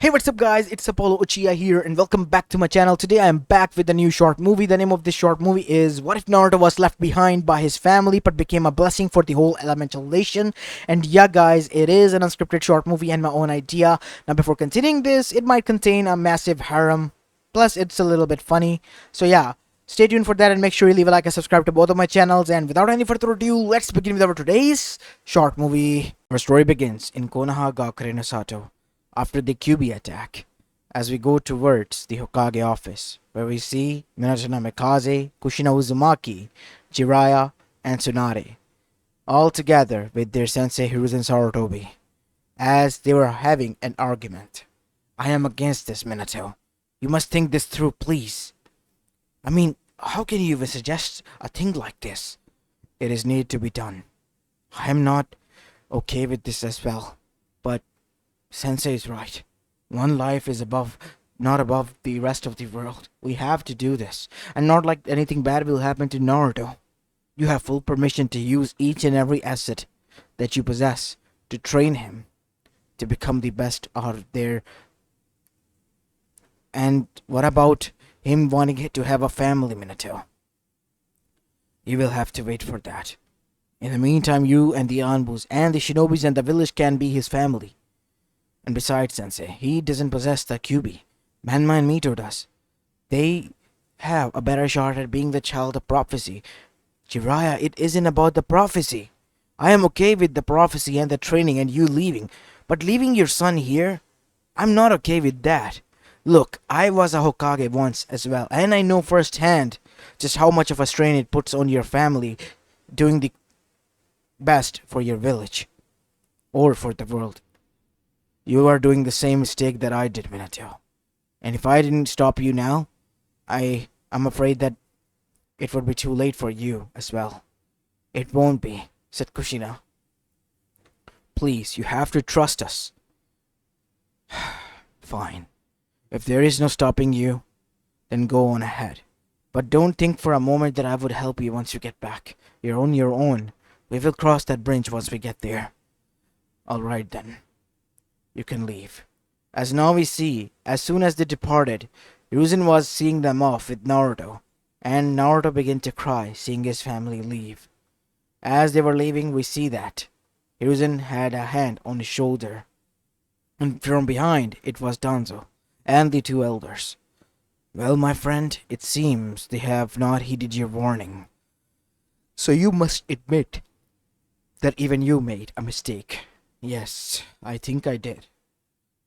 Hey, what's up guys, it's Apollo Uchiha here and welcome back to my channel. Today I am back with a new short movie. The name of this short movie is What If Naruto Was Left Behind by His Family but Became a Blessing for the Whole Elemental Nation. And yeah guys, it is an unscripted short movie and my own idea. Now before continuing this, it might contain a massive harem, plus it's a little bit funny. So yeah, stay tuned for that and make sure you leave a like and subscribe to both of my channels. And without any further ado, let's begin with our today's short movie. Our story begins in Konoha no Sato after the Kyuubi attack, as we go towards the Hokage office, where we see Minato Namikaze, Kushina Uzumaki, Jiraiya, and Tsunade, all together with their sensei Hiruzen Sarutobi, as they were having an argument. I am against this, Minato. You must think this through, please. I mean, how can you even suggest a thing like this? It is needed to be done. I am not okay with this as well, but Sensei is right. One life is not above the rest of the world. We have to do this, and not like anything bad will happen to Naruto. You have full permission to use each and every asset that you possess to train him to become the best out there. And what about him wanting to have a family, Minato? You will have to wait for that. In the meantime, you and the Anbus and the Shinobis and the village can be his family. And besides, Sensei, he doesn't possess the Kyuubi. Manma and Mito does. They have a better shot at being the child of prophecy. Jiraiya, it isn't about the prophecy. I am okay with the prophecy and the training and you leaving. But leaving your son here? I'm not okay with that. Look, I was a Hokage once as well, and I know firsthand just how much of a strain it puts on your family doing the best for your village. Or for the world. You are doing the same mistake that I did, Minato. And if I didn't stop you now, I'm afraid that it would be too late for you as well. It won't be, said Kushina. Please, you have to trust us. Fine. If there is no stopping you, then go on ahead. But don't think for a moment that I would help you once you get back. You're on your own. We will cross that bridge once we get there. Alright then. You can leave. As now we see, as soon as they departed, Hiruzen was seeing them off with Naruto, and Naruto began to cry seeing his family leave. As they were leaving, we see that Hiruzen had a hand on his shoulder, and from behind it was Danzo and the two elders. Well, my friend, it seems they have not heeded your warning. So you must admit that even you made a mistake. Yes, I think I did.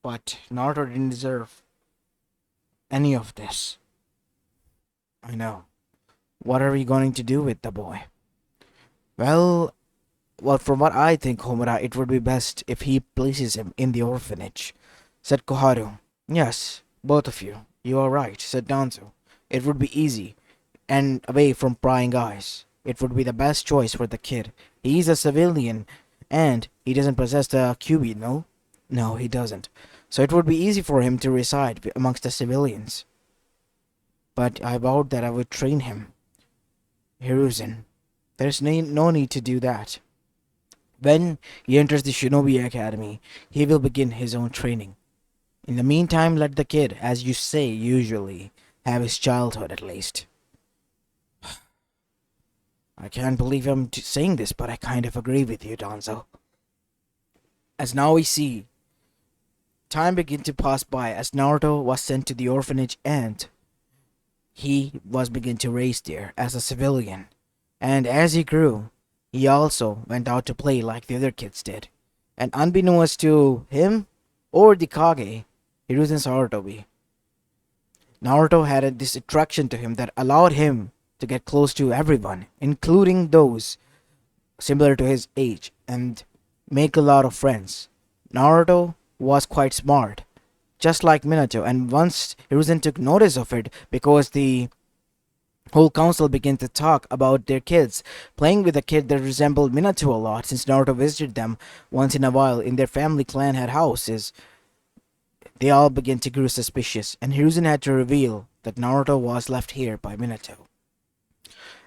But Naruto didn't deserve any of this. I know. What are we going to do with the boy? Well, from what I think, Homura, it would be best if he places him in the orphanage, said Koharu. Yes, both of you. You are right, said Danzo. It would be easy, and away from prying eyes. It would be the best choice for the kid. He's a civilian, and he doesn't possess the Kyuubi, no? No, he doesn't. So it would be easy for him to reside amongst the civilians. But I vowed that I would train him. Hiruzen, there's no need to do that. When he enters the Shinobi Academy, he will begin his own training. In the meantime, let the kid, as you say usually, have his childhood at least. I can't believe I'm saying this, but I kind of agree with you, Danzo. As now we see, time began to pass by as Naruto was sent to the orphanage and he was begun to raise there as a civilian. And as he grew, he also went out to play like the other kids did. And unbeknownst to him or the Kage, Hiruzen Sarutobi, Naruto had this attraction to him that allowed him to get close to everyone, including those similar to his age, and make a lot of friends. Naruto was quite smart, just like Minato, and once Hiruzen took notice of it because the whole council began to talk about their kids playing with a kid that resembled Minato a lot since Naruto visited them once in a while in their family clan had houses. They all began to grow suspicious, and Hiruzen had to reveal that Naruto was left here by Minato.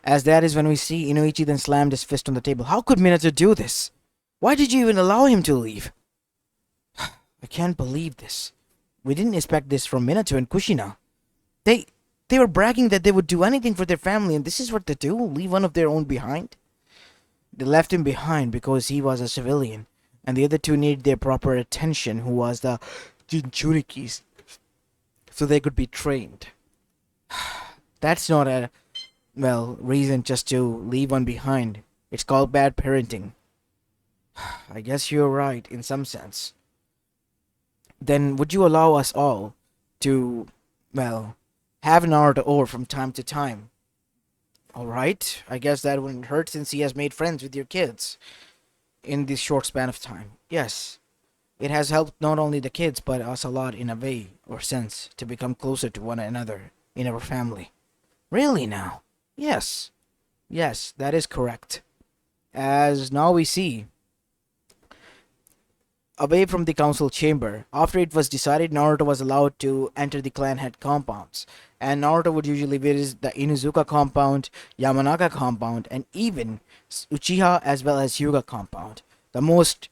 As that is when we see Inoichi then slammed his fist on the table. How could Minato do this? Why did you even allow him to leave? I can't believe this. We didn't expect this from Minato and Kushina. They they were bragging that they would do anything for their family, and this is what they do? Leave one of their own behind? They left him behind because he was a civilian, and the other two needed their proper attention, who was the Jinchurikis, so they could be trained. That's not a, well, reason just to leave one behind. It's called bad parenting. I guess you're right in some sense. Then would you allow us all to, well, have Naruto over from time to time? Alright, I guess that wouldn't hurt since he has made friends with your kids in this short span of time. Yes, it has helped not only the kids but us a lot in a way or sense to become closer to one another in our family. Really now? Yes. Yes, that is correct. As now we see, away from the council chamber, after it was decided Naruto was allowed to enter the clan head compounds, and Naruto would usually visit the Inuzuka compound, Yamanaka compound, and even Uchiha as well as Hyuga compound, the most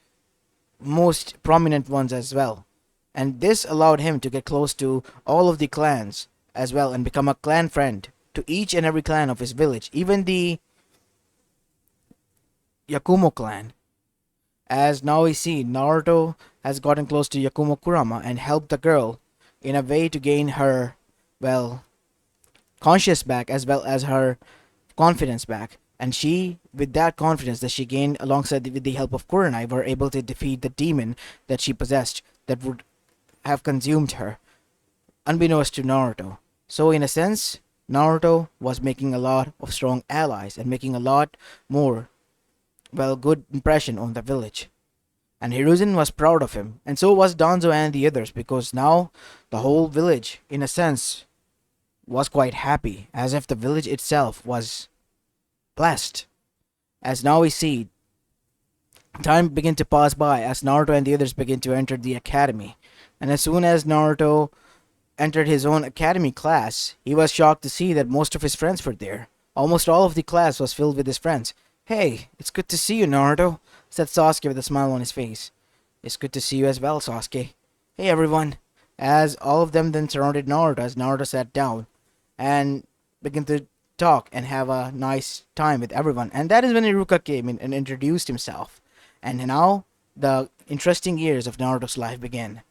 prominent ones as well. And this allowed him to get close to all of the clans as well and become a clan friend to each and every clan of his village, even the Yakumo clan. As now we see, Naruto has gotten close to Yakumo Kurama and helped the girl in a way to gain her, well, conscious back as well as her confidence back. And she, with that confidence that she gained with the help of Kurenai, were able to defeat the demon that she possessed that would have consumed her, unbeknownst to Naruto. So in a sense, Naruto was making a lot of strong allies and making a lot more, well, good impression on the village. And Hiruzen was proud of him, and so was Danzo and the others, because now the whole village, in a sense, was quite happy, as if the village itself was blessed. As now we see, time began to pass by as Naruto and the others begin to enter the academy. And as soon as Naruto entered his own academy class, he was shocked to see that most of his friends were there. Almost all of the class was filled with his friends. "Hey, it's good to see you, Naruto," said Sasuke with a smile on his face. "It's good to see you as well, Sasuke." "Hey, everyone." As all of them then surrounded Naruto as Naruto sat down and began to talk and have a nice time with everyone. And that is when Iruka came in and introduced himself. And now the interesting years of Naruto's life began.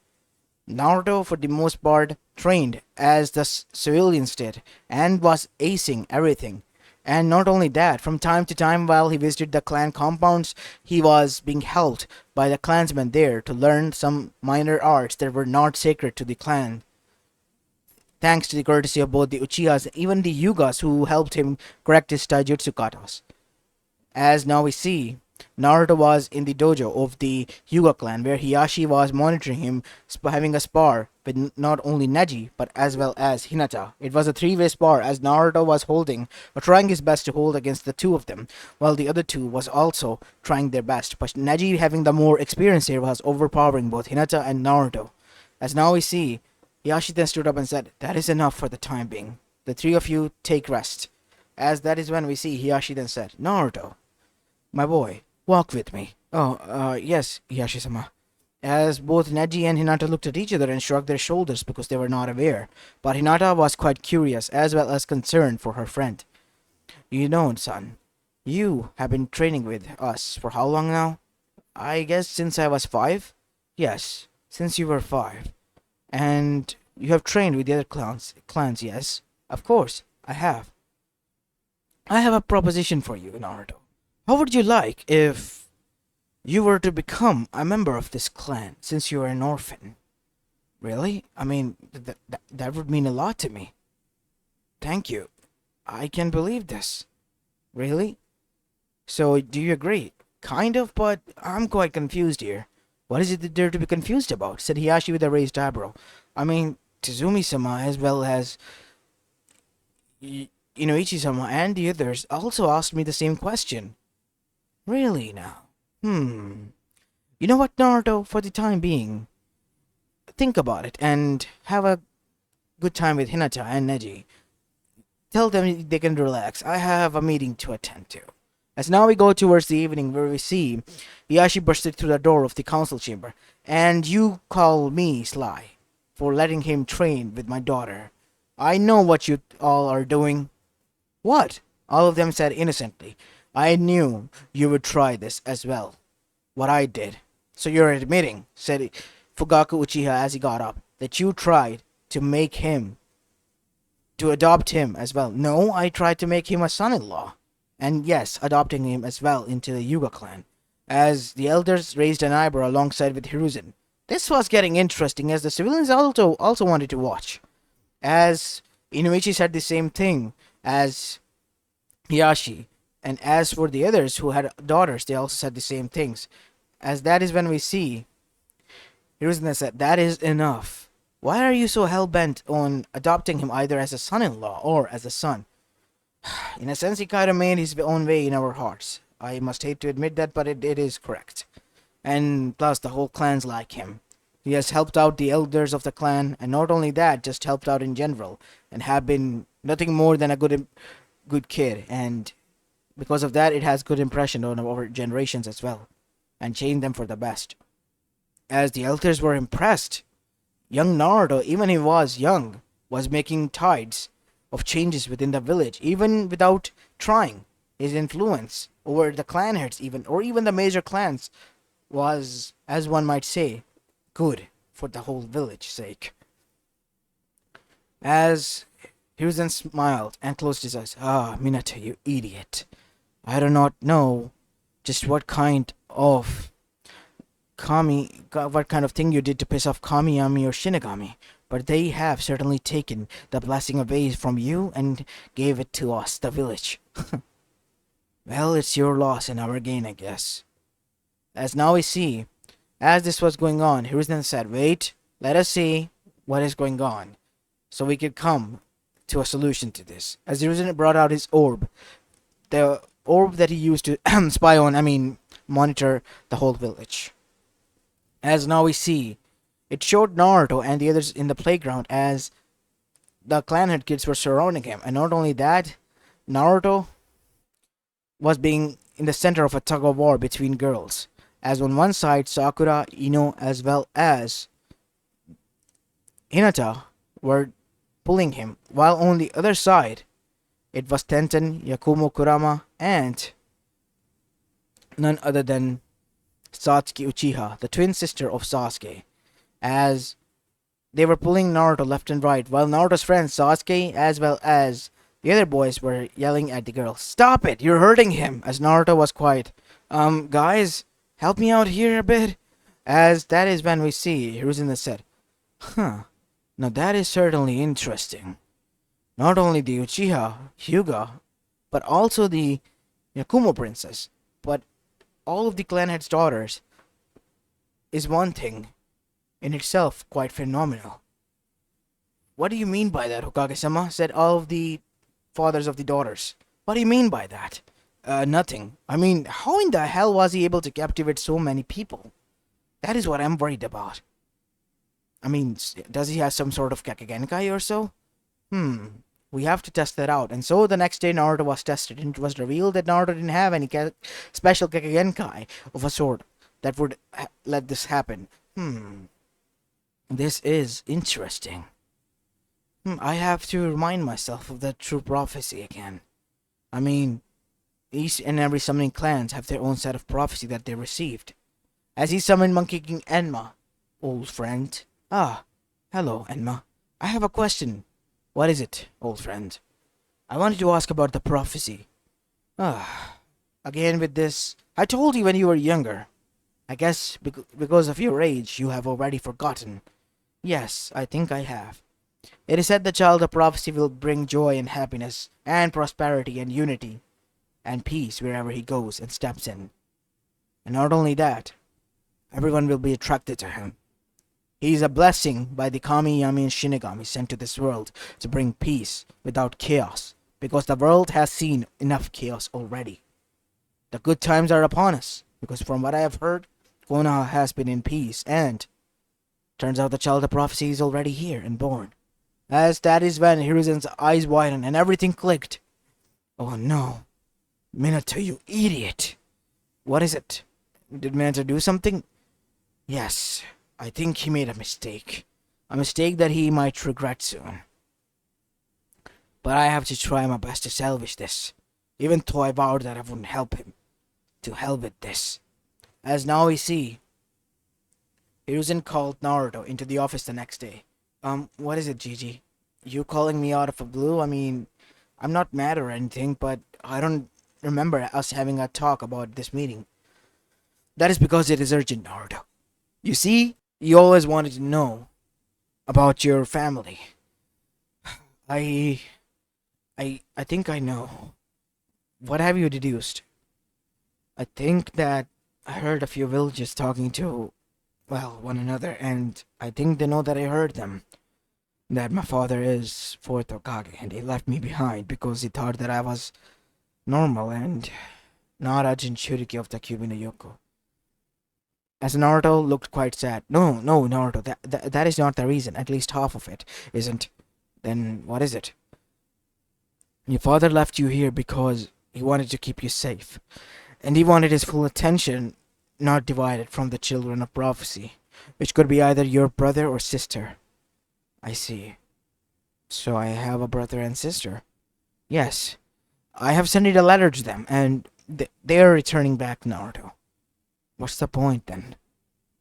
Naruto, for the most part, trained as the civilians did and was acing everything. And not only that, from time to time while he visited the clan compounds, he was being helped by the clansmen there to learn some minor arts that were not sacred to the clan, thanks to the courtesy of both the Uchihas and even the Yugas who helped him correct his taijutsu katas. As now we see, Naruto was in the dojo of the Hyuga clan where Hiyashi was monitoring him having a spar with not only Neji but as well as Hinata. It was a three-way spar as Naruto was holding or trying his best to hold against the two of them, while the other two was also trying their best. But Neji, having the more experience here, was overpowering both Hinata and Naruto. As now we see, Hiyashi then stood up and said, "That is enough for the time being. The three of you take rest." As that is when we see Hiyashi then said, "Naruto, my boy, walk with me." "Oh, yes, Hiyashi-sama." As both Neji and Hinata looked at each other and shrugged their shoulders because they were not aware. But Hinata was quite curious as well as concerned for her friend. "You know, son, you have been training with us for how long now?" "I guess since I was 5. "Yes, since you were 5. And you have trained with the other clans, yes?" "Of course, I have." "I have a proposition for you, Naruto. How would you like if you were to become a member of this clan since you are an orphan?" "Really? I mean, that would mean a lot to me." "Thank you. I can believe this." "Really? So, do you agree?" "Kind of, but I'm quite confused here." "What is it there to be confused about?" said Hiyashi with a raised eyebrow. "I mean, Tizumi-sama as well as Inoichi-sama and the others also asked me the same question." "Really now? You know what, Naruto, for the time being, think about it and have a good time with Hinata and Neji. Tell them they can relax. I have a meeting to attend to." As now we go towards the evening where we see Hiyashi bursted through the door of the council chamber. "And you call me Sly?" for letting him train with my daughter. I know what you all are doing. What? All of them said innocently. I knew you would try this as well. What I did. So you're admitting, said Fugaku Uchiha as he got up, that you tried to make him, to adopt him as well. No, I tried to make him a son-in-law. And yes, adopting him as well into the Yuga clan. As the elders raised an eyebrow alongside with Hiruzen. This was getting interesting as the civilians also wanted to watch. As Inuichi said the same thing as Hiyashi. And as for the others who had daughters, they also said the same things. As that is when we see Hiruzen said, that is enough. Why are you so hell-bent on adopting him either as a son-in-law or as a son? In a sense, he kind of made his own way in our hearts. I must hate to admit that, but it is correct. And plus, the whole clan's like him. He has helped out the elders of the clan, and not only that, just helped out in general, and have been nothing more than a good kid. And because of that, it has good impression on our generations as well, and changed them for the best. As the elders were impressed, young Naruto, even he was young, was making tides of changes within the village, even without trying. His influence over the clan heads or even the major clans was, as one might say, good for the whole village's sake. As Hiruzen smiled and closed his eyes. Minato, you idiot. I do not know just what kind of thing you did to piss off Kamiyami or Shinigami, but they have certainly taken the blessing away from you and gave it to us, the village. Well, it's your loss and our gain, I guess. As now we see, as this was going on, Hiruzen said, wait, let us see what is going on, so we could come to a solution to this. As Hiruzen brought out his orb, the orb that he used to monitor the whole village. As now we see, it showed Naruto and the others in the playground as the clan head kids were surrounding him. And not only that, Naruto was being in the center of a tug of war between girls. As on one side, Sakura, Ino, as well as Hinata were pulling him, while on the other side, it was Tenten, Yakumo Kurama, and none other than Satsuki Uchiha, the twin sister of Sasuke, as they were pulling Naruto left and right, while Naruto's friend Sasuke, as well as the other boys, were yelling at the girl, "Stop it! You're hurting him!" As Naruto was quiet. Guys, help me out here a bit. As that is when we see Hiruzen said, now that is certainly interesting. Not only the Uchiha, Hyuga, but also the Yakumo princess, but all of the clan head's daughters is one thing in itself quite phenomenal. What do you mean by that, Hokage-sama? Said all of the fathers of the daughters. What do you mean by that? Nothing. I mean, how in the hell was he able to captivate so many people? That is what I'm worried about. I mean, does he have some sort of Kakegenkai or so? We have to test that out. And so the next day Naruto was tested, and it was revealed that Naruto didn't have any special Kakegenkai of a sort that would let this happen. This is interesting. I have to remind myself of the true prophecy again. I mean, each and every summoning clans have their own set of prophecy that they received. As he summoned Monkey King Enma, old friend. Hello, Enma. I have a question. What is it, old friend? I wanted to ask about the prophecy. Again with this. I told you when you were younger. I guess because of your age, you have already forgotten. Yes, I think I have. It is said the child of prophecy will bring joy and happiness, and prosperity and unity, and peace wherever he goes and steps in. And not only that, everyone will be attracted to him. He is a blessing by the Kami, Yami, and Shinigami sent to this world to bring peace without chaos, because the world has seen enough chaos already. The good times are upon us, because from what I have heard, Konoha has been in peace, and turns out the child of prophecy is already here and born. As that is when Hiruzen's eyes widened and everything clicked. Oh no. Minato, you idiot. What is it? Did Minato do something? Yes, I think he made a mistake. A mistake that he might regret soon. But I have to try my best to salvage this, even though I vowed that I wouldn't help him. To hell with this. As now we see, Hiruzen called Naruto into the office the next day. What is it, Gigi? You calling me out of the blue? I mean, I'm not mad or anything, but I don't remember us having a talk about this meeting. That is because it is urgent, Naruto. You see, you always wanted to know about your family. I I think I know. What have you deduced? I think that I heard a few villagers talking to, well, one another, and I think they know that I heard them. That my father is fourth Hokage, and he left me behind because he thought that I was normal and not a Jinchuriki of the Kyubi no Yoko. As Naruto looked quite sad. No, no, Naruto, that is not the reason. At least half of it isn't. Then what is it? Your father left you here because he wanted to keep you safe. And he wanted his full attention not divided from the children of prophecy, which could be either your brother or sister. I see. So I have a brother and sister. Yes. I have sent a letter to them, and they are returning back, Naruto. What's the point, then?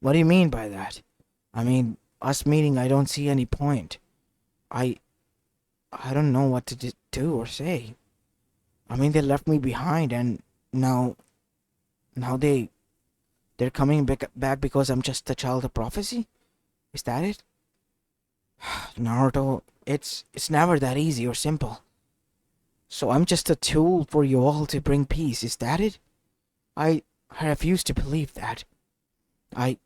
What do you mean by that? I mean, us meeting, I don't see any point. I don't know what to do or say. I mean, they left me behind, and now they're coming back because I'm just a child of prophecy? Is that it? Naruto, it's never that easy or simple. So I'm just a tool for you all to bring peace, is that it? I refuse to believe that. I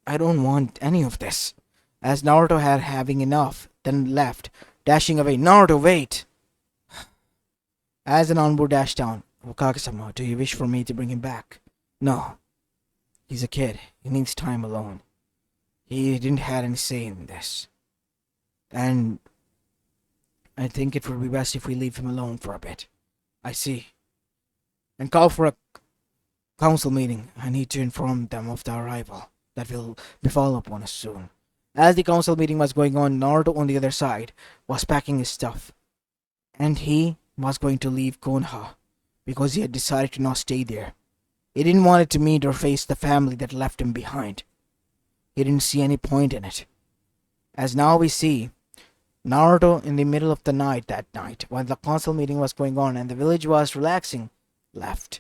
don't want any of this. As Naruto had having enough, then left, dashing away. Naruto, wait! As an onboard dashed down, Hokage-sama, do you wish for me to bring him back? No. He's a kid. He needs time alone. He didn't have any say in this. And I think it would be best if we leave him alone for a bit. I see. And call for a council meeting. I need to inform them of the arrival that will befall upon us soon. As the council meeting was going on, Naruto on the other side was packing his stuff. And he was going to leave Konoha because he had decided to not stay there. He didn't want to meet or face the family that left him behind. He didn't see any point in it. As now we see, Naruto in the middle of the night that night, while the council meeting was going on and the village was relaxing, left.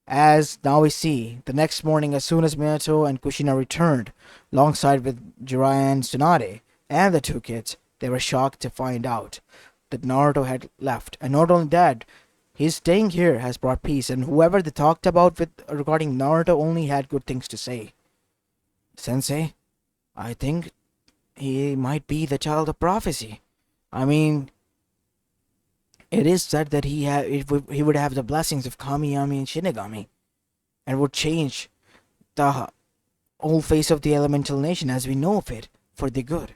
As now we see, the next morning as soon as Minato and Kushina returned, alongside with Jiraiya and Tsunade, and the two kids, they were shocked to find out that Naruto had left. And not only that, his staying here has brought peace, and whoever they talked about with regarding Naruto only had good things to say. Sensei, I think he might be the child of prophecy. I mean, it is said that he would have the blessings of Kamiyami and Shinigami, and would change the whole face of the elemental nation as we know of it for the good.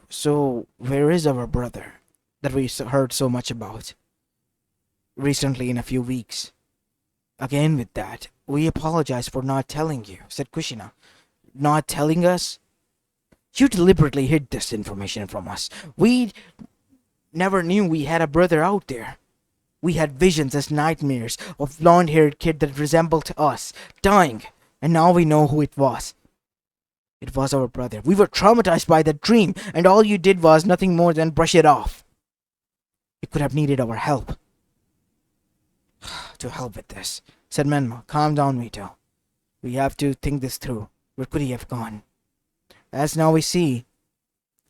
So, where is our brother that we heard so much about recently in a few weeks? Again with that, we apologize for not telling you, said Kushina. Not telling us? You deliberately hid this information from us. We never knew we had a brother out there. We had visions as nightmares of blonde-haired kid that resembled us, dying, and now we know who it was. It was our brother. We were traumatized by that dream, and all you did was nothing more than brush it off. You could have needed our help. To hell with this, said Menma. Calm down, Mito. We have to think this through. Where could he have gone? As now we see,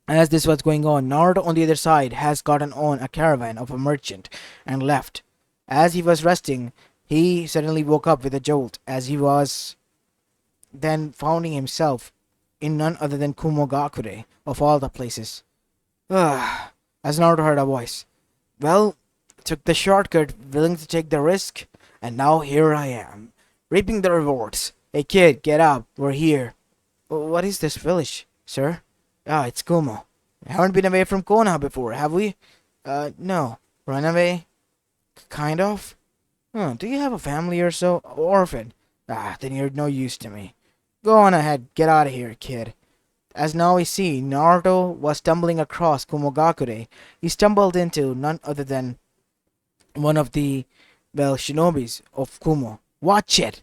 as this was going on, Naruto on the other side has gotten on a caravan of a merchant and left. As he was resting, he suddenly woke up with a jolt, as he was then finding himself in none other than Kumo Gakure, of all the places. As Naruto heard a voice. Well, took the shortcut, willing to take the risk, and now here I am, reaping the rewards. Hey kid, get up, we're here. What is this village, sir? Ah, it's Kumo. We haven't been away from Konoha before, have we? No. Run away? Kind of? Do you have a family or so? Orphan? Ah, then you're no use to me. Go on ahead, get out of here, kid. As now we see, Naruto was stumbling across Kumogakure. He stumbled into none other than one of the, well, shinobis of Kumo. Watch it,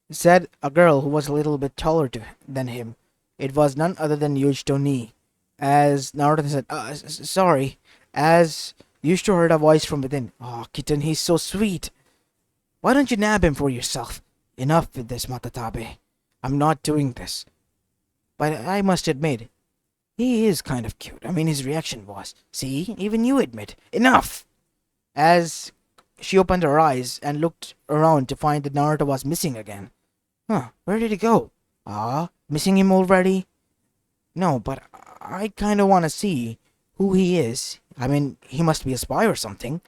said a girl who was a little bit taller than him. It was none other than Yujito Ni. As Naruto said, sorry, as Yujito heard a voice from within. Oh, kitten, he's so sweet. Why don't you nab him for yourself? Enough with this, Matatabe. I'm not doing this. But I must admit, he is kind of cute. I mean, his reaction was, see, even you admit. Enough! As she opened her eyes and looked around to find that Naruto was missing again. Huh, where did he go? Missing him already? No, but I kinda wanna see who he is. I mean, he must be a spy or something.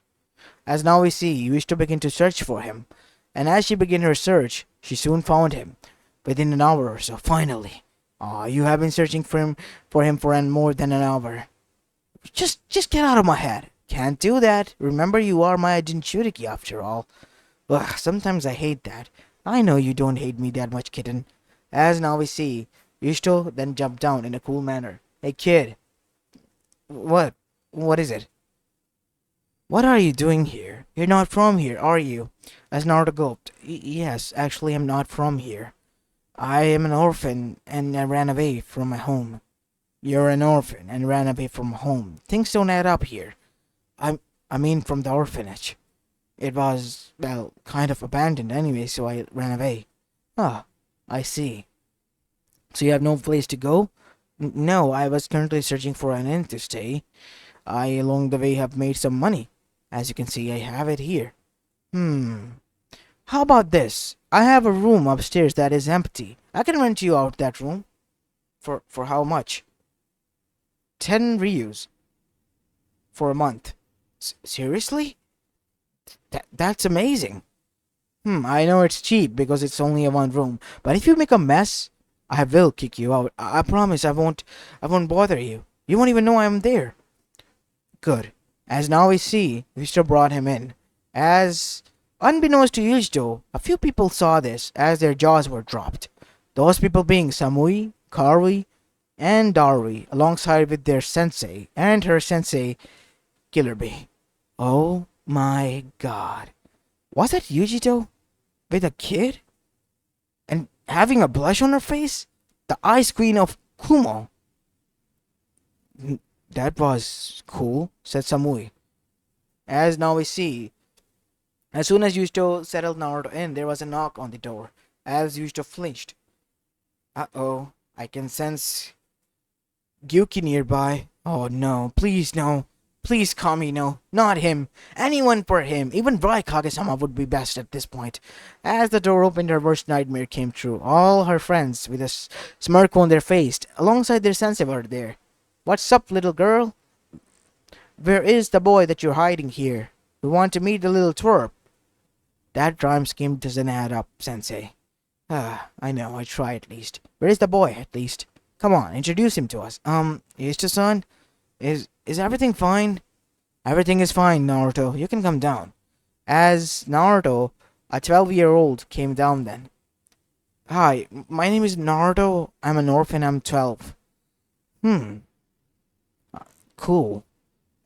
As now we see, you wish to begin to search for him. And as she began her search, she soon found him. Within an hour or so, finally. You have been searching for him for more than an hour. Just get out of my head. Can't do that. Remember, you are my Jinchuriki after all. Ugh, sometimes I hate that. I know you don't hate me that much, kitten. As now we see, Yushito then jumped down in a cool manner. Hey, kid. What? What is it? What are you doing here? You're not from here, are you? As Naruto gulped. Yes, actually I'm not from here. I am an orphan and I ran away from my home. You're an orphan and ran away from home. Things don't add up here. I mean from the orphanage. It was, well, kind of abandoned anyway, so I ran away. Ah, I see. So you have no place to go? No, I was currently searching for an inn to stay. I, along the way, have made some money. As you can see, I have it here. How about this? I have a room upstairs that is empty. I can rent you out that room. For how much? 10 ryus. For a month. Seriously? That's amazing. I know it's cheap because it's only a one room. But if you make a mess, I will kick you out. I promise I won't bother you. You won't even know I'm there. Good. As now we see, Yushito brought him in. As unbeknownst to Yushito, a few people saw this as their jaws were dropped. Those people being Samui, Karui, and Darui, alongside with their sensei and her sensei, Killer Bee. Oh my god. Was that Yujito? With a kid? And having a blush on her face? The ice queen of Kumo. That was cool, said Samui. As now we see, as soon as Yujito settled Naruto in, there was a knock on the door. As Yujito flinched. Uh-oh, I can sense Gyuki nearby. Oh no, please no. Please, Kami, no. Not him. Anyone for him. Even Brai Kage-sama would be best at this point. As the door opened, her worst nightmare came true. All her friends, with a smirk on their face, alongside their sensei, were there. What's up, little girl? Where is the boy that you're hiding here? We want to meet the little twerp. That rhyme scheme doesn't add up, sensei. I know, I try at least. Where is the boy, at least? Come on, introduce him to us. Ishita-san? Is everything fine? Everything is fine, Naruto. You can come down. As Naruto, a 12-year-old, came down then. Hi, my name is Naruto. I'm an orphan. I'm 12. Cool.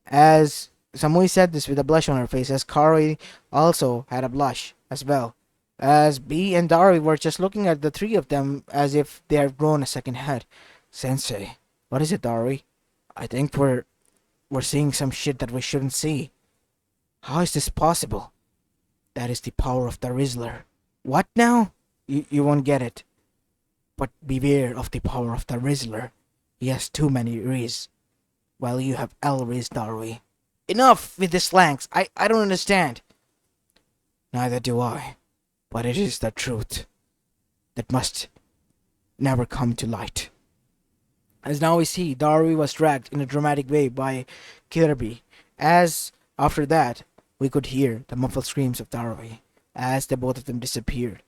As Samui said this with a blush on her face, as Kari also had a blush as well. As B and Dari were just looking at the three of them as if they had grown a second head. Sensei, what is it, Dari? I think we're seeing some shit that we shouldn't see. How is this possible? That is the power of the rizzler. What now? You won't get it. But beware of the power of the rizzler. He has too many riz. While you have L riz, Darui. Enough with the slangs. I don't understand. Neither do I. But it is the truth that must never come to light. As now we see, Darui was dragged in a dramatic way by Kirby. As after that, we could hear the muffled screams of Darui as the both of them disappeared.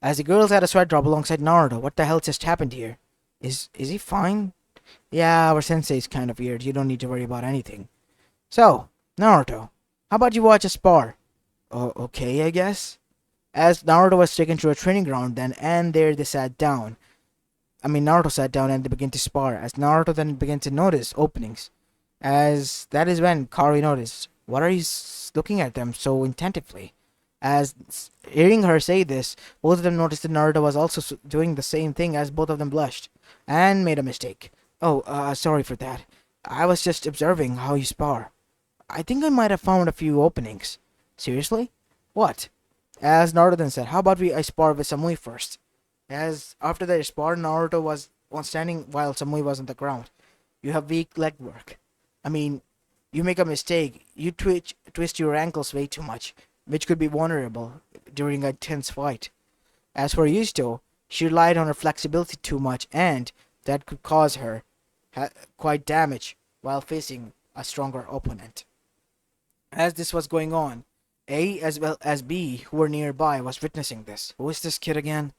As the girls had a sweat drop alongside Naruto, what the hell just happened here? Is he fine? Yeah, our sensei is kind of weird. You don't need to worry about anything. So, Naruto, how about you watch a spar? Oh, okay, I guess. As Naruto was taken to a training ground then, and there they sat down. Naruto sat down and they began to spar. As Naruto then began to notice openings, as that is when Kari noticed, "What are you looking at them so attentively?" As hearing her say this, both of them noticed that Naruto was also doing the same thing. As both of them blushed and made a mistake. "Oh, sorry for that. I was just observing how you spar. I think I might have found a few openings." "Seriously? What?" As Naruto then said, "How about I spar with Samui first?" As after their spar, Naruto was standing while Samui was on the ground. "You have weak leg work. I mean, you make a mistake. You twist your ankles way too much, which could be vulnerable during a tense fight. As for Yusto, she relied on her flexibility too much, and that could cause her quite damage while facing a stronger opponent." As this was going on, A as well as B, who were nearby, was witnessing this. "Who is this kid again?"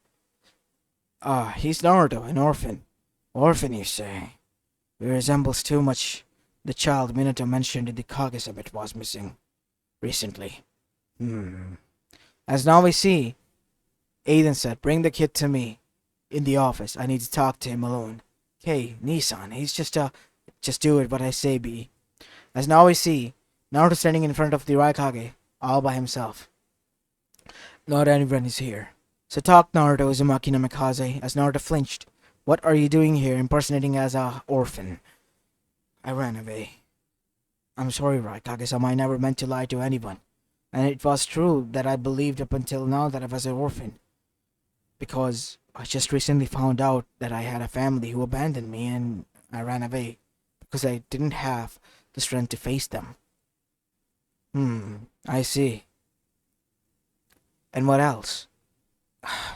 "Ah, he's Naruto, an orphan." "Orphan, you say? He resembles too much the child Minato mentioned in the Kage summit was missing recently." Hmm. As now we see, Aiden said, "Bring the kid to me in the office. I need to talk to him alone." "Hey, Nissan, he's just do it what I say, B." As now we see, Naruto standing in front of the Raikage, all by himself. Not anyone is here. "So talk, Naruto," Uzumaki no Mikaze, as Naruto flinched. "What are you doing here, impersonating as a orphan?" "I ran away." "I'm sorry, Raikage-sama, I never meant to lie to anyone. And it was true that I believed up until now that I was an orphan. Because I just recently found out that I had a family who abandoned me and I ran away. Because I didn't have the strength to face them." I see. "And what else?"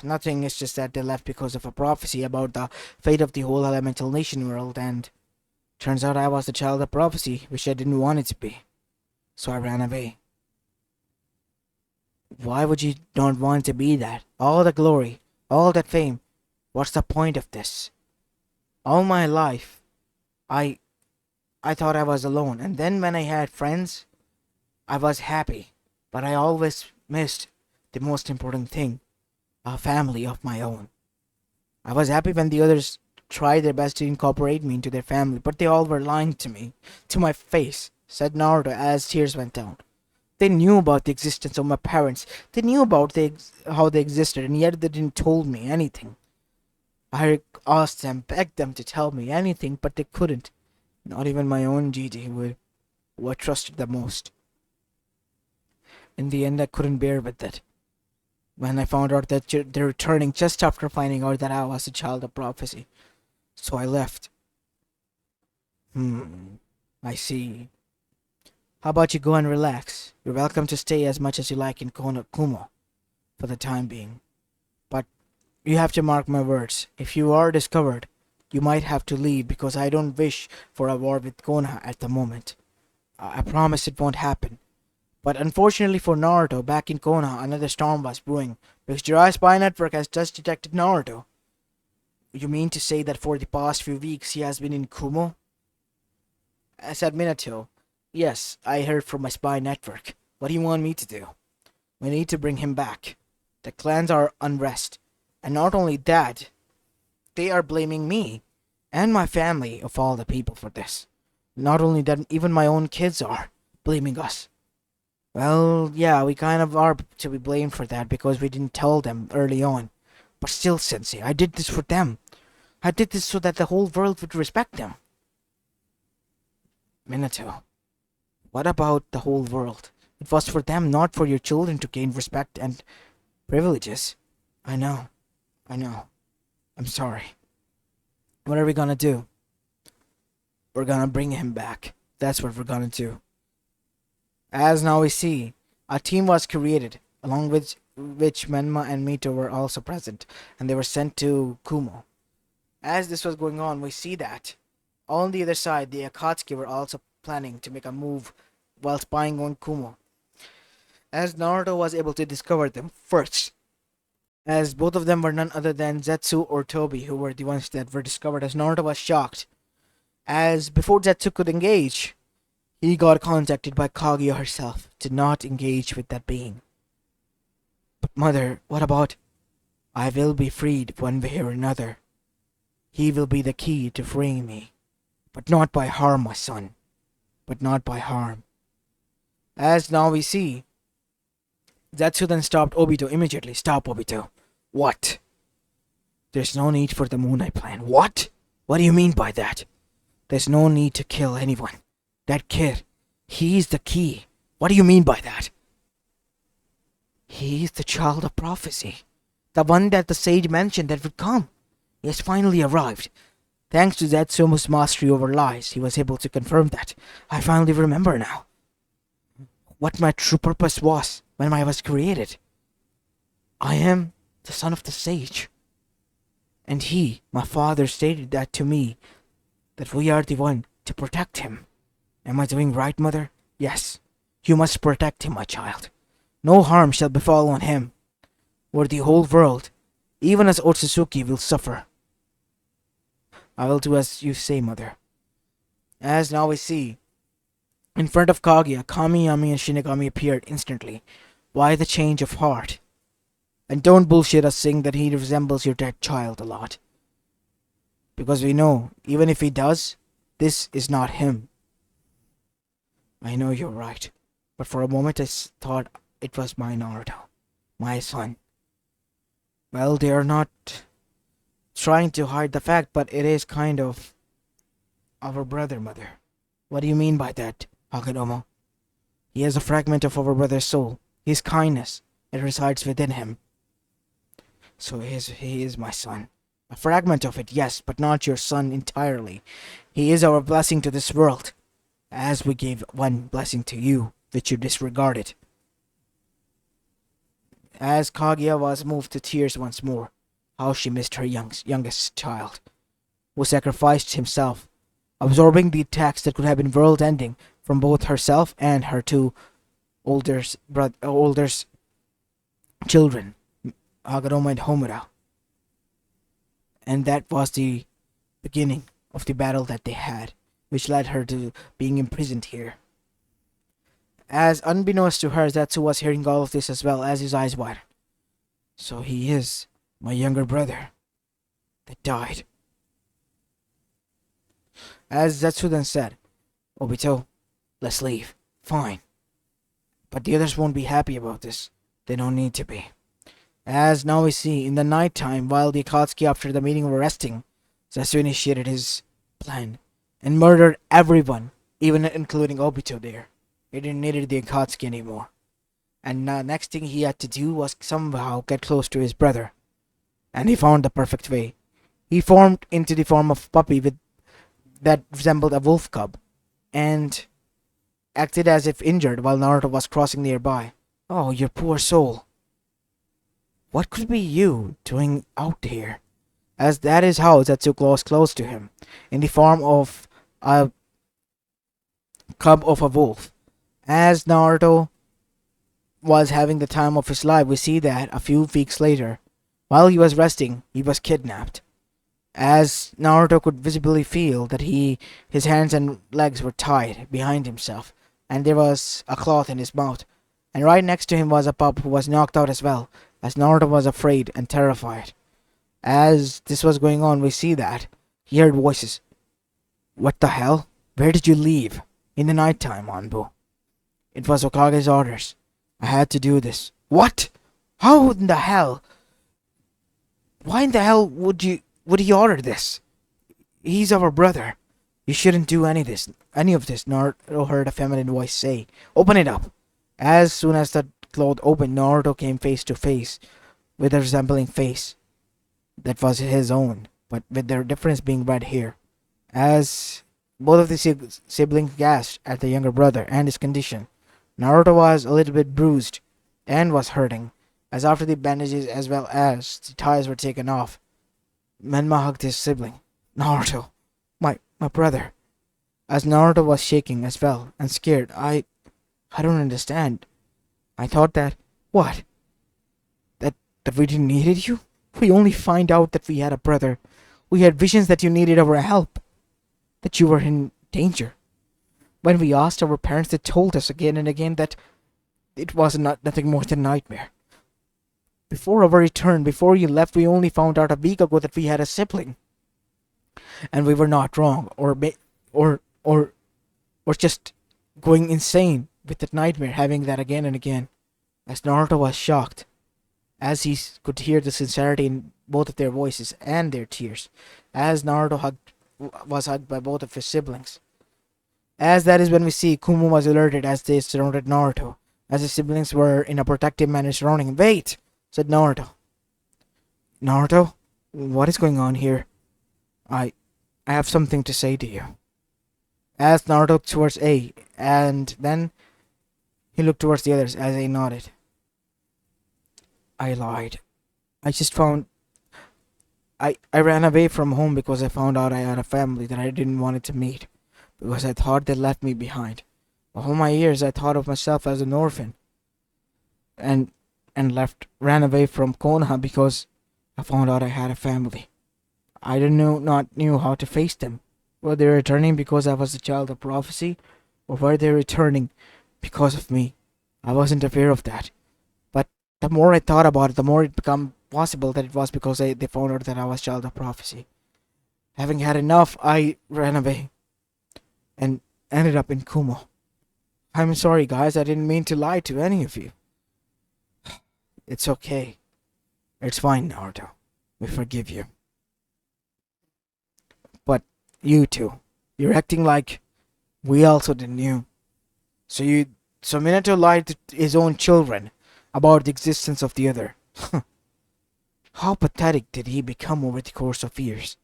"Nothing, it's just that they left because of a prophecy about the fate of the whole elemental nation world, and turns out I was the child of prophecy, which I didn't want it to be. So I ran away." "Why would you not want to be that? All the glory, all that fame. What's the point of this? All my life, I I thought I was alone, and then when I had friends, I was happy. But I always missed the most important thing, a family of my own. I was happy when the others tried their best to incorporate me into their family, but they all were lying to me, to my face," said Naruto as tears went down. "They knew about the existence of my parents. They knew about how they existed, and yet they didn't told me anything. I asked them, begged them to tell me anything, but they couldn't. Not even my own Gigi, who I trusted the most. In the end, I couldn't bear with it. When I found out that they're returning just after finding out that I was a child of prophecy. So I left." I see. "How about you go and relax? You're welcome to stay as much as you like in Kumo, for the time being. But you have to mark my words. If you are discovered, you might have to leave because I don't wish for a war with Konoha at the moment. I promise it won't happen. But unfortunately for Naruto, back in Konoha, another storm was brewing because Jiraiya spy network has just detected Naruto." "You mean to say that for the past few weeks he has been in Kumo?" said Minato. "Yes, I heard from my spy network. What do you want me to do?" "We need to bring him back. The clans are unrest. And not only that, they are blaming me and my family of all the people for this. Not only that, even my own kids are blaming us." "Well, yeah, we kind of are to be blamed for that because we didn't tell them early on. But still, Sensei, I did this for them. I did this so that the whole world would respect them." "Minato, what about the whole world? It was for them, not for your children to gain respect and privileges." I know. I'm sorry. What are we gonna do?" "We're gonna bring him back. That's what we're gonna do." As now we see, a team was created, along with which Menma and Mito were also present, and they were sent to Kumo. As this was going on, we see that on the other side, the Akatsuki were also planning to make a move while spying on Kumo, as Naruto was able to discover them first, as both of them were none other than Zetsu or Tobi, who were the ones that were discovered, as Naruto was shocked, as before Zetsu could engage, he got contacted by Kaguya herself to not engage with that being. But Mother, what about... I will be freed one way or another. He will be the key to freeing me. But not by harm, my son. But not by harm. As now we see, Zetsu then stopped Obito immediately. Stop, Obito. What? There's no need for the Moon Knight plan. What? What do you mean by that? There's no need to kill anyone. That kid, he's the key. What do you mean by that? He's the child of prophecy. The one that the sage mentioned that would come. He has finally arrived. Thanks to Zetsu's mastery over lies, he was able to confirm that. I finally remember now what my true purpose was when I was created. I am the son of the sage. And he, my father, stated that to me, that we are the one to protect him. Am I doing right, mother? Yes. You must protect him, my child. No harm shall befall on him, or the whole world, even as Otsutsuki, will suffer. I will do as you say, mother. As now we see, in front of Kaguya, Kamiyami and Shinigami appeared instantly. Why the change of heart? And don't bullshit us saying that he resembles your dead child a lot. Because we know, even if he does, this is not him. I know you're right, but for a moment I thought it was my Naruto, my son. Well, they are not trying to hide the fact, but it is kind of our brother, mother. What do you mean by that, Hakadomo? He is a fragment of our brother's soul. His kindness, it resides within him. So he is my son. A fragment of it, yes, but not your son entirely. He is our blessing to this world, as we gave one blessing to you, which you disregarded. As Kaguya was moved to tears once more, how she missed her youngest child, who sacrificed himself, absorbing the attacks that could have been world-ending from both herself and her two older children, Hagoromo and Homura. And that was the beginning of the battle that they had, which led her to being imprisoned here. As unbeknownst to her, Zetsu was hearing all of this as well, as his eyes widened. So he is my younger brother that died. As Zetsu then said, Obito, let's leave. Fine. But the others won't be happy about this. They don't need to be. As now we see, in the night time, while the Akatsuki after the meeting were resting, Zetsu initiated his plan and murdered everyone, even including Obito there. He didn't need the Akatsuki anymore. And the next thing he had to do was somehow get close to his brother. And he found the perfect way. He formed into the form of a puppy that resembled a wolf cub, and acted as if injured while Naruto was crossing nearby. Oh, your poor soul. What could be you doing out here? As that is how Zetsu was close to him, in the form of a cub of a wolf. As Naruto was having the time of his life, we see that a few weeks later, while he was resting, he was kidnapped. As Naruto could visibly feel that his hands and legs were tied behind himself, and there was a cloth in his mouth. And right next to him was a pup who was knocked out as well, as Naruto was afraid and terrified. As this was going on, we see that he heard voices. What the hell? Where did you leave? In the night time, Anbu. It was Hokage's orders. I had to do this. What? How in the hell? Why in the hell would he order this? He's our brother. You shouldn't do any of this, Naruto heard a feminine voice say. Open it up. As soon as the cloth opened, Naruto came face to face with a resembling face that was his own, but with the difference being red hair. As both of the siblings gasped at the younger brother and his condition, Naruto was a little bit bruised and was hurting, as after the bandages as well as the ties were taken off, Menma hugged his sibling. Naruto, my brother. As Naruto was shaking as well and scared, I don't understand. I thought that, what? That we didn't needed you? We only find out that we had a brother. We had visions that you needed our help, that you were in danger. When we asked our parents, they told us again and again that it was nothing more than a nightmare. Before our return, before you left, we only found out a week ago that we had a sibling, and we were not wrong, or or or just going insane with that nightmare, having that again and again. As Naruto was shocked, as he could hear the sincerity in both of their voices and their tears, as was hugged by both of his siblings. As that is when we see Kumo was alerted as they surrounded Naruto, as his siblings were in a protective manner surrounding him. Wait, said Naruto. Naruto, what is going on here? I have something to say to you. As Naruto looked towards A, and then he looked towards the others as A nodded. I lied. I just found I ran away from home because I found out I had a family that I didn't want to meet, because I thought they left me behind. All my years I thought of myself as an orphan, and ran away from Konoha because I found out I had a family. I didn't not knew how to face them. Were they returning because I was a child of prophecy, or were they returning because of me? I wasn't aware of that. But the more I thought about it, the more it became possible that it was because they found out that I was child of prophecy. Having had enough, I ran away and ended up in Kumo. I'm sorry, guys. I didn't mean to lie to any of you. It's okay. It's fine, Naruto. We forgive you. But you two, you're acting like we also didn't know. So Minato lied to his own children about the existence of the other. How pathetic did he become over the course of years?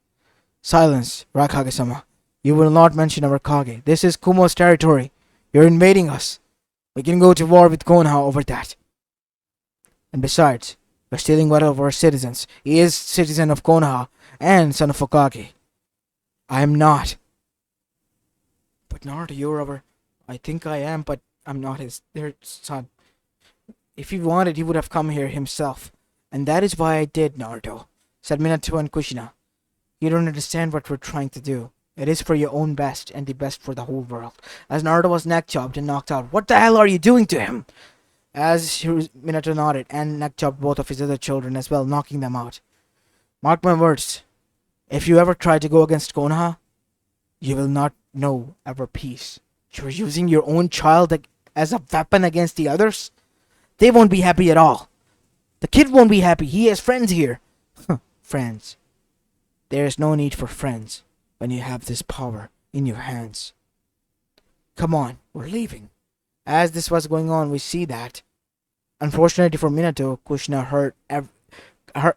Silence, Rakage-sama. You will not mention our Kage. This is Kumo's territory. You're invading us. We can go to war with Konoha over that. And besides, we're stealing one of our citizens. He is citizen of Konoha and son of Hokage. I am not. But Naruto, you're our... I think I am, but I'm not their son. If he wanted, he would have come here himself. And that is why I did, Naruto, said Minato and Kushina. You don't understand what we're trying to do. It is for your own best and the best for the whole world. As Naruto was neck chopped and knocked out, what the hell are you doing to him? As Minato nodded and neck chopped both of his other children as well, knocking them out. Mark my words. If you ever try to go against Konoha, you will not know our peace. You're using your own child as a weapon against the others? They won't be happy at all. The kid won't be happy. He has friends here. Friends. There is no need for friends when you have this power in your hands. Come on, we're leaving. As this was going on, we see that, unfortunately for Minato, Kushina heard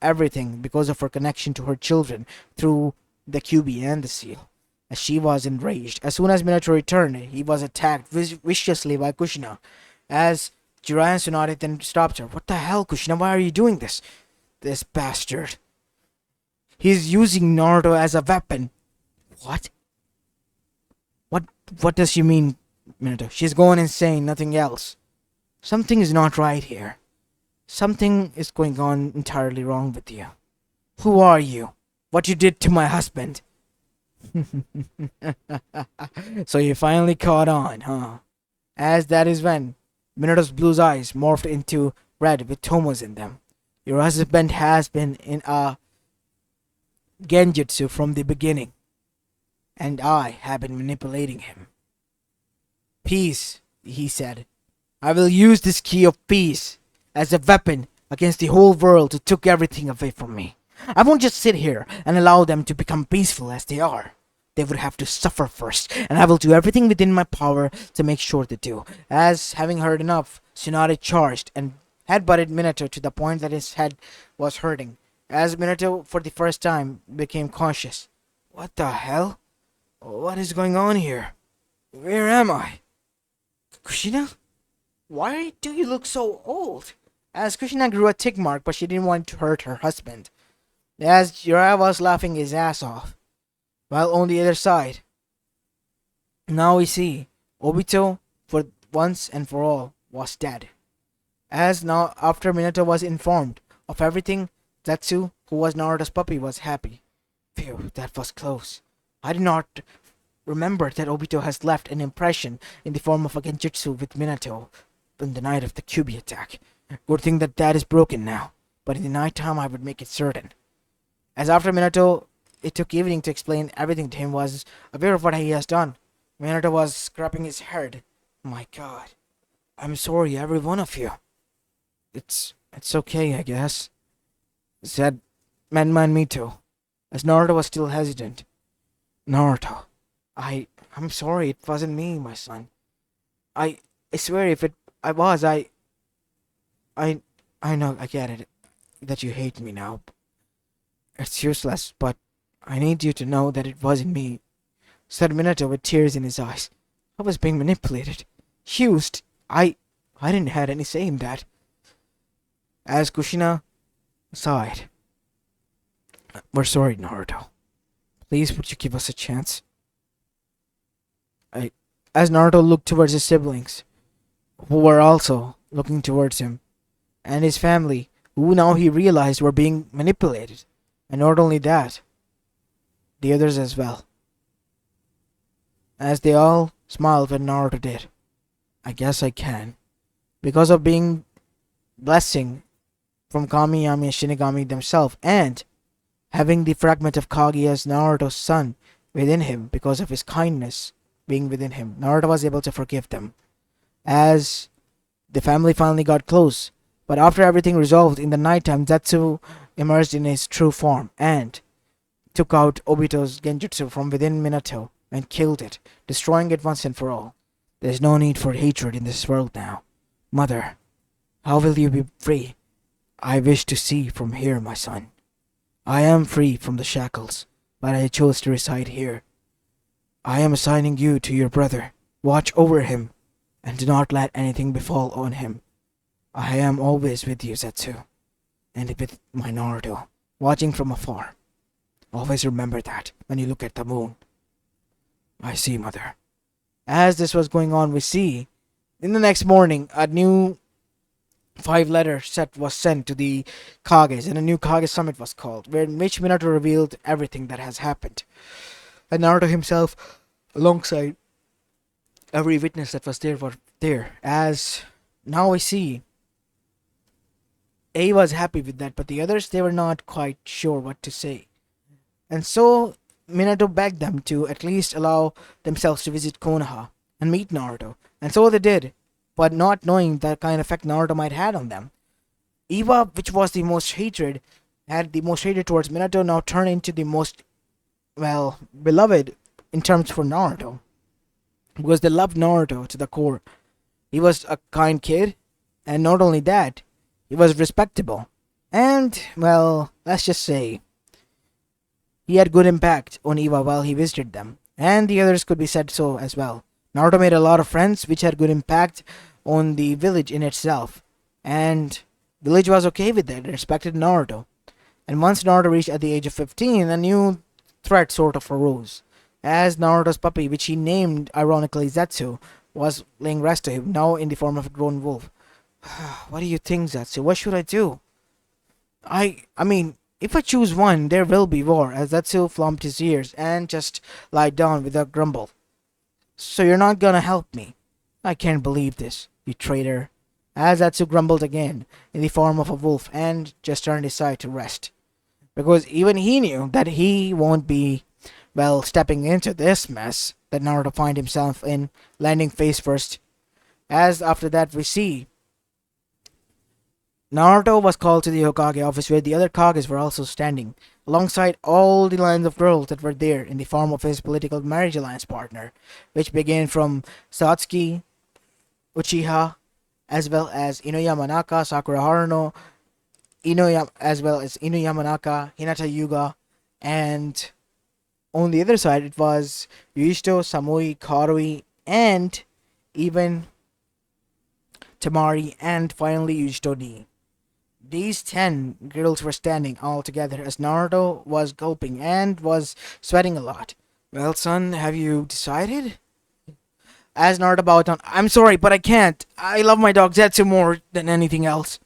everything because of her connection to her children through the QB and the seal. As she was enraged, as soon as Minato returned, he was attacked viciously by Kushina. As Jiraiya Tsunade then stopped her. What the hell, Kushina? Why are you doing this? This bastard. He's using Naruto as a weapon. What? What does she mean, Minato? She's going insane, nothing else. Something is not right here. Something is going on entirely wrong with you. Who are you? What you did to my husband? So you finally caught on, huh? As that is when Minato's blue eyes morphed into red with Tomo's in them. Your husband has been in a genjutsu from the beginning, and I have been manipulating him. Peace, he said. I will use this key of peace as a weapon against the whole world who took everything away from me. I won't just sit here and allow them to become peaceful as they are. They would have to suffer first, and I will do everything within my power to make sure they do. As, having heard enough, Tsunade charged and headbutted Minato to the point that his head was hurting. As Minato, for the first time, became conscious. What the hell? What is going on here? Where am I? Kushina? Why do you look so old? As Kushina grew a tick mark, but she didn't want to hurt her husband. As Jiraiya was laughing his ass off. While on the other side, now we see Obito, for once and for all, was dead. As now, after Minato was informed of everything, Zetsu, who was Naruto's puppy, was happy. Phew, that was close. I did not remember that Obito has left an impression in the form of a genjutsu with Minato on the night of the QB attack. Good thing that is broken now. but in the night time I would make it certain. As after Minato, it took evening to explain everything to him, was aware of what he has done. Minato was scratching his head. My God, I'm sorry, every one of you. It's okay, I guess, said Manman Mito, as Naruto was still hesitant. Naruto, I'm sorry, it wasn't me, my son. I I swear if it I was, I I know, I get it, that you hate me now. It's useless, but I need you to know that it wasn't me, said Minato with tears in his eyes. I was being manipulated, used. I didn't have any say in that. As Kushina sighed, we're sorry, Naruto. Please, would you give us a chance? I, as Naruto looked towards his siblings, who were also looking towards him, and his family, who now he realized were being manipulated, and not only that, the others as well. As they all smiled when Naruto did. I guess I can. Because of being blessing from Kamiyami and Shinigami themselves, and having the fragment of Kaguya's Naruto's son within him because of his kindness being within him, Naruto was able to forgive them. As the family finally got close, but after everything resolved in the nighttime, Zetsu emerged in his true form and took out Obito's genjutsu from within Minato and killed it, destroying it once and for all. There's no need for hatred in this world now. Mother, how will you be free? I wish to see from here, my son. I am free from the shackles, but I chose to reside here. I am assigning you to your brother. Watch over him, and do not let anything befall on him. I am always with you, Zetsu, and with my Naruto, watching from afar. Always remember that when you look at the moon. I see, Mother. As this was going on, we see, in the next morning, a new 5-letter set was sent to the Kages, and a new Kage summit was called, in which Minato revealed everything that has happened. And Naruto himself, alongside every witness that was there, were there. As now we see, A was happy with that, but the others, they were not quite sure what to say. And so Minato begged them to at least allow themselves to visit Konoha and meet Naruto. And so they did, but not knowing the kind of effect Naruto might have on them. Iwa, which was the most hatred, had the most hatred towards Minato, now turned into the most, well, beloved in terms for Naruto. Because they loved Naruto to the core. He was a kind kid, and not only that, he was respectable. And, well, let's just say, he had good impact on Iwa while he visited them. And the others could be said so as well. Naruto made a lot of friends which had good impact on the village in itself. And village was okay with it, respected Naruto. And once Naruto reached at the age of 15, a new threat sort of arose. As Naruto's puppy, which he named ironically Zetsu, was laying rest to him, now in the form of a grown wolf. What do you think, Zetsu? What should I do? I mean, if I choose one, there will be war, as Zetsu flumped his ears and just lied down with a grumble. So you're not gonna help me? I can't believe this, you traitor. As Zetsu grumbled again, in the form of a wolf, and just turned aside to rest. Because even he knew that he won't be, well, stepping into this mess that Naruto find himself in, landing face first. As after that we see, Naruto was called to the Hokage office where the other Kages were also standing, alongside all the lines of girls that were there in the form of his political marriage alliance partner, which began from Satsuki, Uchiha, as well as Ino Yamanaka, Sakura Haruno, as well as Ino Yamanaka, Hinata Yuga, and on the other side it was Yuishito, Samui, Karui, and even Tamari, and finally Yuishito D. These 10 girls were standing all together as Naruto was gulping and was sweating a lot. Well, son, have you decided? As Naruto bowed down, I'm sorry, but I can't. I love my dog Zetsu more than anything else.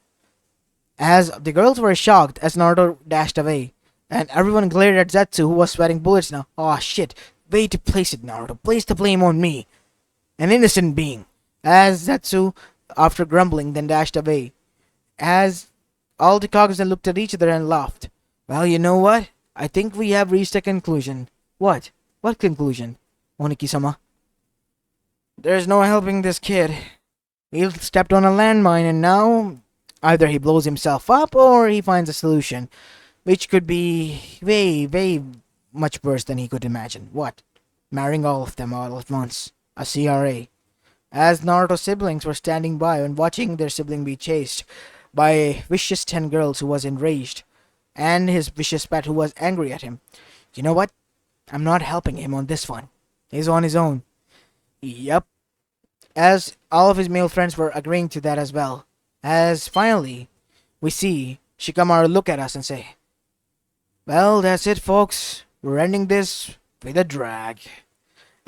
As the girls were shocked as Naruto dashed away, and everyone glared at Zetsu, who was sweating bullets now. Aw, shit. Way to place it, Naruto. Place the blame on me, an innocent being. As Zetsu, after grumbling, then dashed away. As All the cogs then looked at each other and laughed. Well, you know what? I think we have reached a conclusion. What? What conclusion? Oniki-sama. There's no helping this kid. He stepped on a landmine and now either he blows himself up or he finds a solution, which could be way much worse than he could imagine. What? Marrying all of them all at once. A CRA. As Naruto's siblings were standing by and watching their sibling be chased by a vicious 10 girls who was enraged, and his vicious pet who was angry at him. You know what? I'm not helping him on this one. He's on his own. Yep. As all of his male friends were agreeing to that as well. As finally, we see Shikamaru look at us and say, well, that's it, folks. We're ending this with a drag.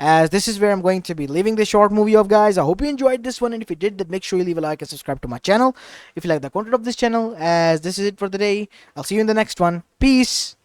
As this is where I'm going to be leaving this short movie off, guys. I hope you enjoyed this one, and if you did, then make sure you leave a like and subscribe to my channel if you like the content of this channel. As this is it for the day. I'll see you in the next one. Peace.